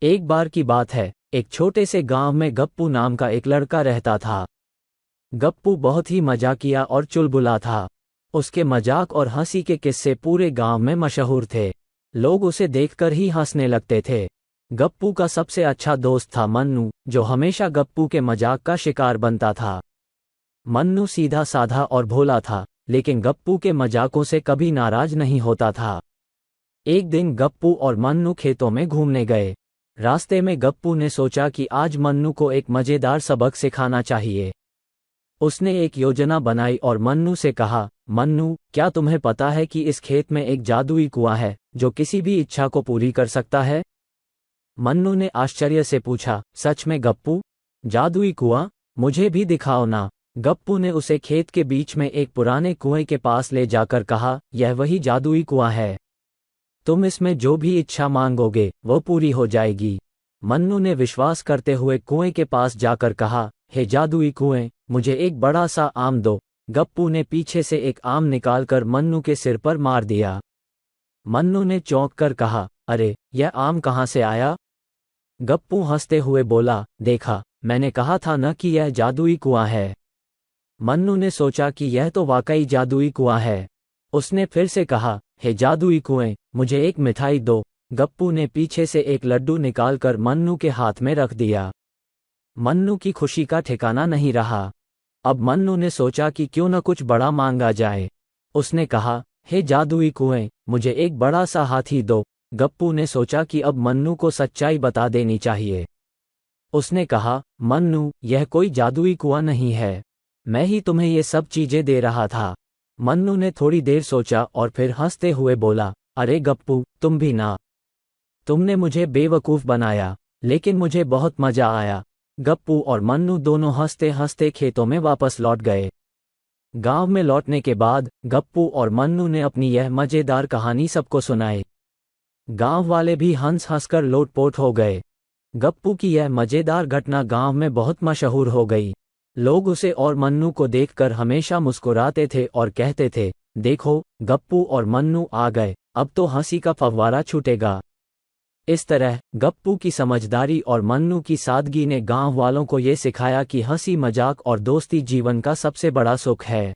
एक बार की बात है, एक छोटे से गांव में गप्पू नाम का एक लड़का रहता था। गप्पू बहुत ही मजाकिया और चुलबुला था। उसके मजाक और हंसी के किस्से पूरे गांव में मशहूर थे। लोग उसे देखकर ही हंसने लगते थे। गप्पू का सबसे अच्छा दोस्त था मन्नू, जो हमेशा गप्पू के मजाक का शिकार बनता था। मन्नू सीधा साधा और भोला था, लेकिन गप्पू के मजाकों से कभी नाराज नहीं होता था। एक दिन गप्पू और मन्नू खेतों में घूमने गए। रास्ते में गप्पू ने सोचा कि आज मन्नू को एक मजेदार सबक सिखाना चाहिए। उसने एक योजना बनाई और मन्नू से कहा, मन्नू, क्या तुम्हें पता है कि इस खेत में एक जादुई कुआं है, जो किसी भी इच्छा को पूरी कर सकता है? मन्नू ने आश्चर्य से पूछा, सच में गप्पू? जादुई कुआं? मुझे भी दिखाओ ना। गप्पू ने उसे खेत के बीच में एक पुराने कुएं के पास ले जाकर कहा, यह वही जादुई कुआं है। तुम इसमें जो भी इच्छा मांगोगे वो पूरी हो जाएगी। मन्नू ने विश्वास करते हुए कुएं के पास जाकर कहा, हे जादुई कुएं, मुझे एक बड़ा सा आम दो। गप्पू ने पीछे से एक आम निकालकर मन्नू के सिर पर मार दिया। मन्नू ने चौंक कर कहा, अरे, यह आम कहाँ से आया? गप्पू हंसते हुए बोला, देखा, मैंने कहा था न कि यह जादुई कुआं है। मन्नू ने सोचा कि यह तो वाकई जादुई कुआं है। उसने फिर से कहा, हे जादुई कुएं, मुझे एक मिठाई दो। गप्पू ने पीछे से एक लड्डू निकालकर मन्नू के हाथ में रख दिया। मन्नू की खुशी का ठिकाना नहीं रहा। अब मन्नू ने सोचा कि क्यों न कुछ बड़ा मांगा जाए। उसने कहा, हे जादुई कुएं, मुझे एक बड़ा सा हाथी दो। गप्पू ने सोचा कि अब मन्नू को सच्चाई बता देनी चाहिए। उसने कहा, मन्नू, यह कोई जादुई कुआं नहीं है। मैं ही तुम्हें ये सब चीजें दे रहा था। मन्नू ने थोड़ी देर सोचा और फिर हंसते हुए बोला, अरे गप्पू, तुम भी ना। तुमने मुझे बेवकूफ़ बनाया, लेकिन मुझे बहुत मजा आया। गप्पू और मन्नू दोनों हंसते हंसते खेतों में वापस लौट गए। गांव में लौटने के बाद गप्पू और मन्नू ने अपनी यह मजेदार कहानी सबको सुनाई। गांव वाले भी हंस हंसकर लोटपोट हो गए। गप्पू की यह मजेदार घटना गांव में बहुत मशहूर हो गई। लोग उसे और मन्नू को देखकर हमेशा मुस्कुराते थे और कहते थे, देखो, गप्पू और मन्नू आ गए, अब तो हंसी का फव्वारा छूटेगा। इस तरह गप्पू की समझदारी और मन्नू की सादगी ने गांव वालों को ये सिखाया कि हंसी मजाक और दोस्ती जीवन का सबसे बड़ा सुख है।